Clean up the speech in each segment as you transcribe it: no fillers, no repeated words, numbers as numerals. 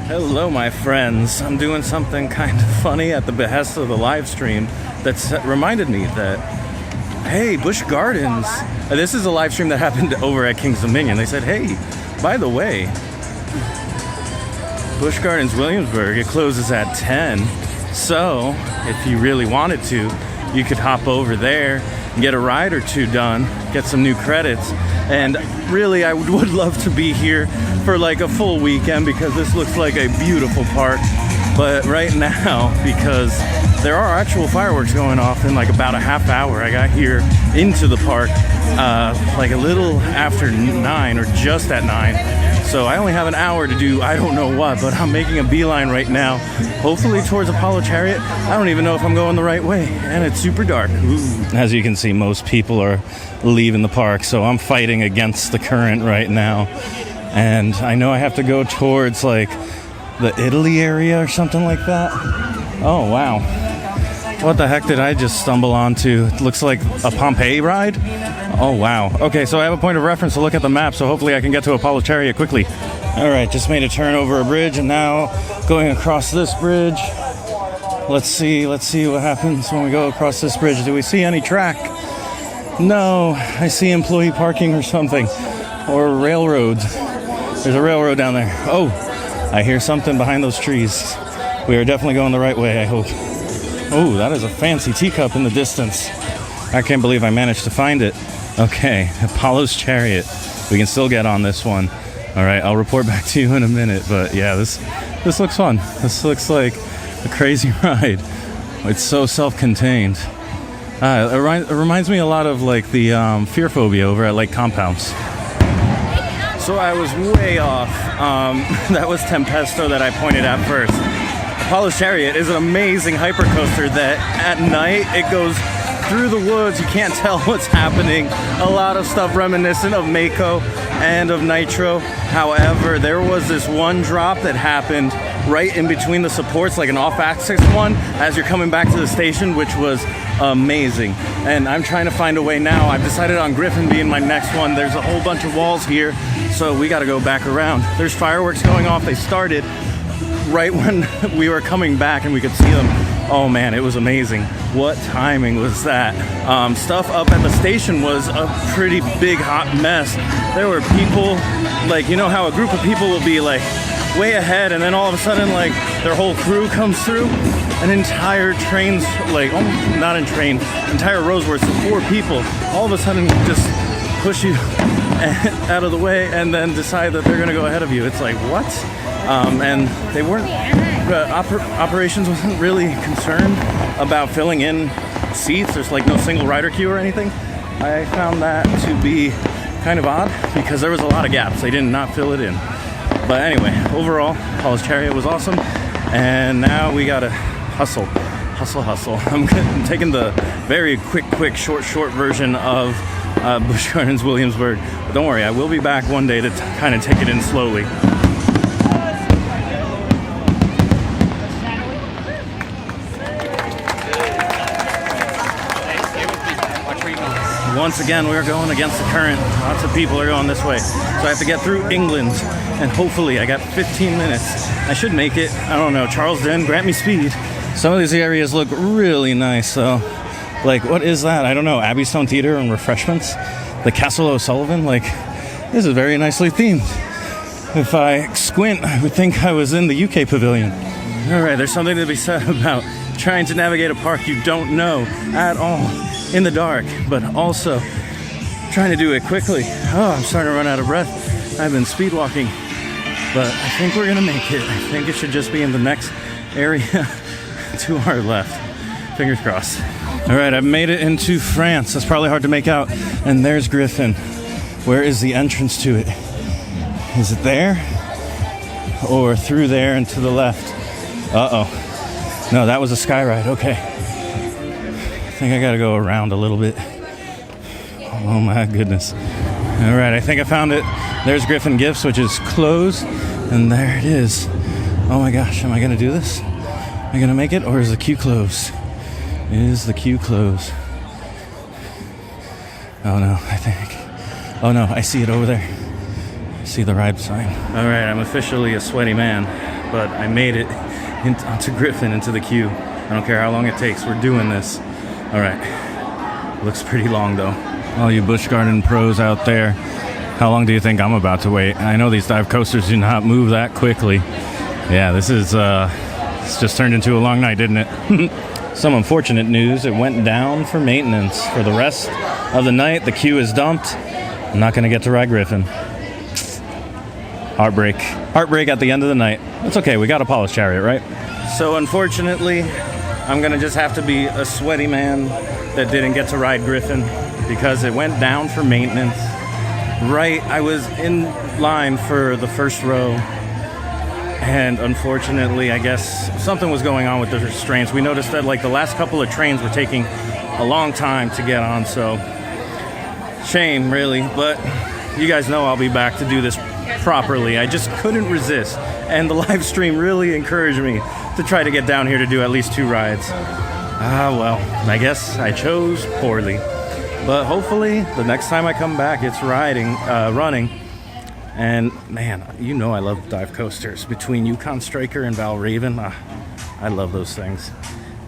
Hello, my friends. I'm doing something kind of funny at the behest of the live stream that's reminded me that, hey, Busch Gardens. This is a live stream that happened over at King's Dominion. They said, hey, by the way, Busch Gardens Williamsburg, it closes at 10. So if you really wanted to, you could hop over there and get a ride or two done, get some new credits. And really, I would love to be here for like a full weekend because this looks like a beautiful park. But right now, because there are actual fireworks going off in like about a half hour, I got here into the park like a little after 9 or just at 9. So I only have an hour to do I don't know what, but I'm making a beeline right now, hopefully towards Apollo Chariot. I don't even know if I'm going the right way, and it's super dark. Ooh. As you can see, most people are leaving the park, so I'm fighting against the current right now. And I know I have to go towards like the Italy area or something like that. Oh, wow. What the heck did I just stumble onto? It looks like a Pompeii ride. Oh, wow. Okay, so I have a point of reference to look at the map, so hopefully I can get to Apollo Chariot quickly. All right, just made a turn over a bridge, and now going across this bridge. Let's see what happens when we go across this bridge. Do we see any track? No, I see employee parking or something, or railroads. There's a railroad down there. Oh, I hear something behind those trees. We are definitely going the right way, I hope. Oh, that is a fancy teacup in the distance. I can't believe I managed to find it. Okay, Apollo's Chariot. We can still get on this one. All right, I'll report back to you in a minute. But yeah, this looks fun. This looks like a crazy ride. It's so self-contained. It reminds me a lot of like the Fear Phobia over at Lake Compounds. So I was way off. That was Tempesto that I pointed at first. Apollo's Chariot is an amazing hypercoaster that at night it goes through the woods. You can't tell what's happening. A lot of stuff reminiscent of Mako and of Nitro. However, there was this one drop that happened right in between the supports, like an off-axis one, as you're coming back to the station, which was amazing. And I'm trying to find a way now. I've decided on Griffin being my next one. There's a whole bunch of walls here, so we got to go back around. There's fireworks going off. They started right when we were coming back and we could see them. Oh man, it was amazing. What timing was that? Stuff up at the station was a pretty big hot mess. There were people, like, you know how a group of people will be like way ahead and then all of a sudden like their whole crew comes through? An entire train's like, not in train, entire rows worth of 4 people all of a sudden just push you out of the way and then decide that they're gonna go ahead of you. It's like, what? And they weren't, operations wasn't really concerned about filling in seats. There's like no single rider queue or anything. I found that to be kind of odd because there was a lot of gaps. They did not fill it in. But anyway, overall, Apollo's Chariot was awesome. And now we gotta hustle. I'm taking the very quick, short version of Busch Gardens Williamsburg. But don't worry, I will be back one day to kind of take it in slowly. Once again, we're going against the current. Lots of people are going this way. So I have to get through England, and hopefully I got 15 minutes. I should make it. I don't know. Charleston, grant me speed. Some of these areas look really nice, though. Like, what is that? I don't know. Abbey Stone Theater and refreshments. The Castle O'Sullivan. Like, this is very nicely themed. If I squint, I would think I was in the UK pavilion. All right, there's something to be said about trying to navigate a park you don't know at all in the dark, but also trying to do it quickly. Oh, I'm starting to run out of breath. I've been speed walking, but I think we're gonna make it. I think it should just be in the next area to our left. Fingers crossed. All right, I've made it into France. That's probably hard to make out. And there's Griffin. Where is the entrance to it? Is it there? Or through there and to the left? Uh-oh. No, that was a sky ride. Okay. I think I gotta go around a little bit. Oh my goodness. All right, I think I found it. There's Griffin Gifts, which is closed. And there it is. Oh my gosh, am I gonna do this? Am I gonna make it, or is the queue closed? Is the queue closed? Oh no, I think. Oh no, I see it over there. See the ride sign. All right, I'm officially a sweaty man, but I made it onto Griffin, into the queue. I don't care how long it takes. We're doing this. All right. Looks pretty long, though. All you Busch Garden pros out there, how long do you think I'm about to wait? I know these dive coasters do not move that quickly. Yeah, this is it's just turned into a long night, didn't it? Some unfortunate news. It went down for maintenance. For the rest of the night, the queue is dumped. I'm not going to get to ride Griffin. Heartbreak. Heartbreak at the end of the night. It's okay. We got a polished chariot, right? So unfortunately, I'm going to just have to be a sweaty man that didn't get to ride Griffin because it went down for maintenance. Right, I was in line for the first row, and unfortunately, I guess something was going on with the restraints. We noticed that like the last couple of trains were taking a long time to get on, so shame really, but you guys know I'll be back to do this properly. I just couldn't resist, and the live stream really encouraged me to try to get down here to do at least 2 rides. Well, I guess I chose poorly. But hopefully, the next time I come back, it's running. And man, you know I love dive coasters. Between Yukon Striker and Valraven, I love those things.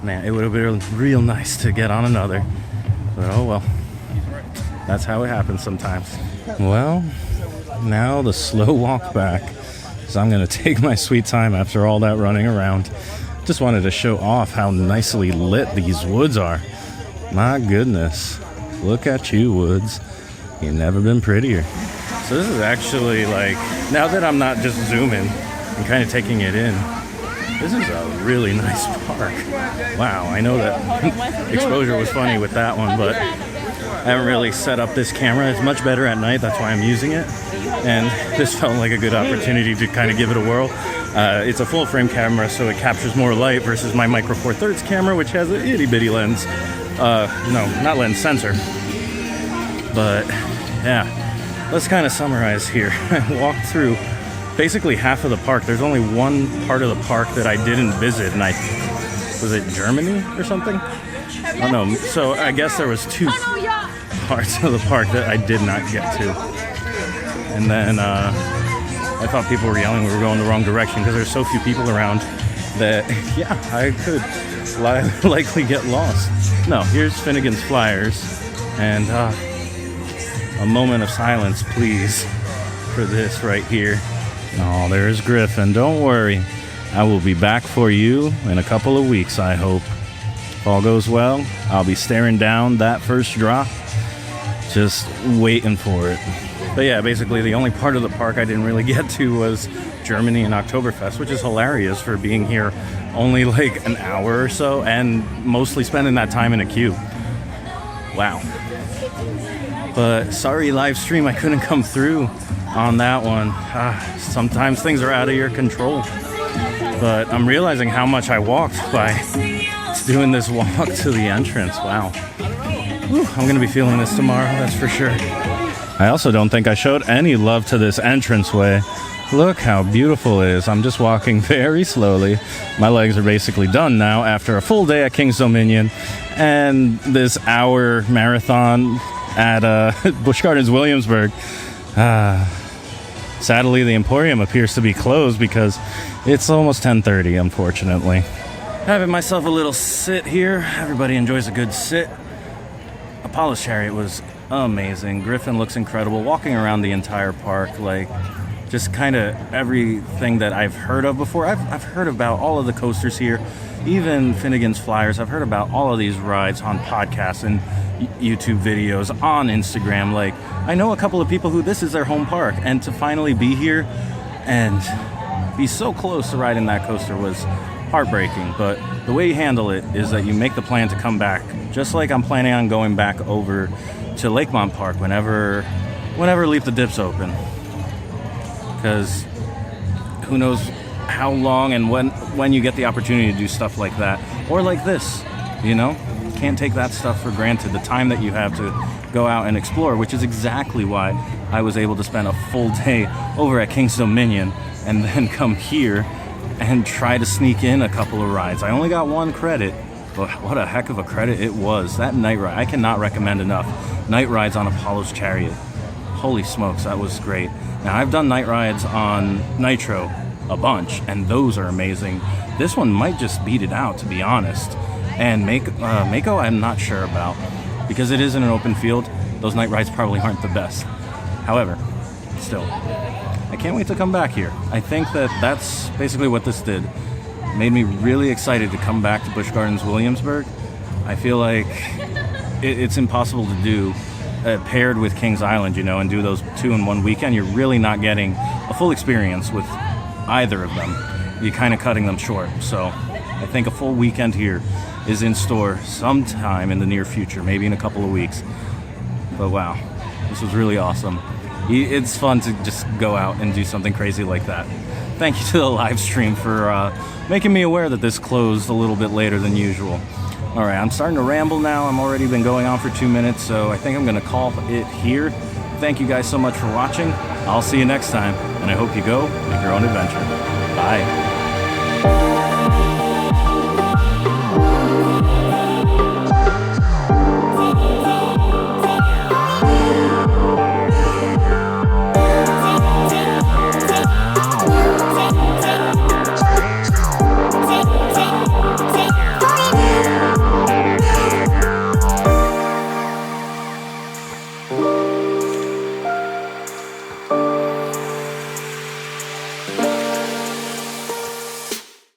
Man, it would have been real nice to get on another. But oh well, that's how it happens sometimes. Well, now the slow walk back. So I'm going to take my sweet time after all that running around. Just wanted to show off how nicely lit these woods are. My goodness. Look at you, woods. You've never been prettier. So this is actually like, now that I'm not just zooming and kind of taking it in, this is a really nice park. Wow, I know that exposure was funny with that one, but I haven't really set up this camera. It's much better at night, that's why I'm using it. And this felt like a good opportunity to kind of give it a whirl. It's a full frame camera, so it captures more light versus my Micro Four Thirds camera, which has an itty bitty lens. No, not lens, sensor. But yeah, let's kind of summarize here. I walked through basically half of the park. There's only one part of the park that I didn't visit, and was it Germany or something? Oh no, so I guess there was 2 parts of the park that I did not get to. And then I thought people were yelling we were going the wrong direction because there's so few people around that, yeah, I could likely get lost. No, here's Finnegan's Flyers, and a moment of silence, please, for this right here. Oh, there's Griffin. Don't worry. I will be back for you in a couple of weeks, I hope. If all goes well, I'll be staring down that first drop, just waiting for it. But yeah, basically the only part of the park I didn't really get to was Germany and Oktoberfest, which is hilarious for being here only like an hour or so and mostly spending that time in a queue. Wow. But sorry, live stream, I couldn't come through on that one. Sometimes things are out of your control. But I'm realizing how much I walked by doing this walk to the entrance. Wow. Whew, I'm going to be feeling this tomorrow, that's for sure. I also don't think I showed any love to this entranceway. Look how beautiful it is. I'm just walking very slowly. My legs are basically done now after a full day at King's Dominion and this hour marathon at Busch Gardens Williamsburg. Sadly, the Emporium appears to be closed because it's almost 10:30, unfortunately. Having myself a little sit here. Everybody enjoys a good sit. Apollo's Chariot was amazing. Griffin looks incredible. Walking around the entire park, like, just kind of everything that I've heard of before. I've heard about all of the coasters here, even Finnegan's Flyers. I've heard about all of these rides on podcasts and YouTube videos, on Instagram. Like, I know a couple of people who this is their home park, and to finally be here and be so close to riding that coaster was heartbreaking. But the way you handle it is that you make the plan to come back, just like I'm planning on going back over to Lakemont Park whenever Leap the Dip's open. Because who knows how long and when you get the opportunity to do stuff like that, or like this, you know? Can't take that stuff for granted, the time that you have to go out and explore, which is exactly why I was able to spend a full day over at King's Dominion and then come here and try to sneak in a couple of rides. I only got 1 credit, but what a heck of a credit it was. That night ride, I cannot recommend enough. Night rides on Apollo's Chariot. holy smokes, that was great. Now, I've done night rides on Nitro a bunch, and those are amazing. This one might just beat it out, to be honest. And Mako, I'm not sure about, because it is in an open field. Those night rides probably aren't the best. However, still, I can't wait to come back here. I think that that's basically what this did. It made me really excited to come back to Busch Gardens Williamsburg. I feel like it's impossible to do paired with Kings Island, you know, and do those two in one weekend. You're really not getting a full experience with either of them. You're kind of cutting them short. So I think a full weekend here is in store sometime in the near future, maybe in a couple of weeks. But wow, this was really awesome. It's fun to just go out and do something crazy like that. Thank you to the live stream for making me aware that this closed a little bit later than usual. All right, I'm starting to ramble now. I'm already been going on for 2 minutes, so I think I'm gonna call it here. Thank you guys so much for watching. I'll see you next time, and I hope you go make your own adventure. Bye. Bye.